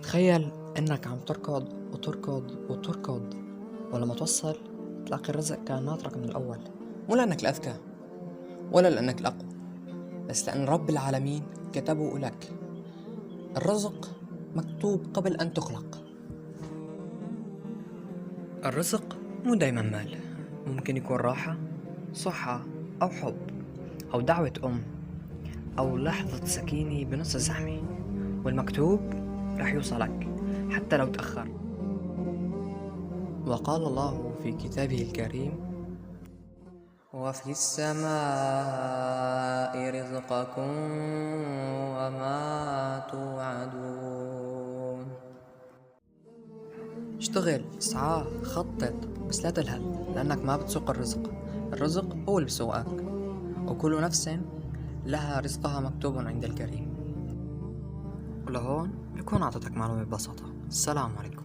تخيل انك عم تركض وتركض وتركض، ولما توصل تلاقي الرزق كان ناطرك من الاول. مو لانك الاذكى ولا لانك الاقوى، بس لان رب العالمين كتبه لك. الرزق مكتوب قبل ان تخلق. الرزق مو دايما مال، ممكن يكون راحة، صحة، أو حب، أو دعوة أم، أو لحظة سكينة بنص الزحمة. والمكتوب رح يوصلك حتى لو تأخر. وقال الله في كتابه الكريم: وفي السماء رزقكم وما توعدون. اشتغل، اسعى، خطط، بس لا تلهل، لأنك ما بتسوق الرزق. الرزق هو اللي بسوقك. وكل نفس لها رزقها مكتوب عند الكريم. ولهون بكون أعطيتك معلومة ببساطة. السلام عليكم.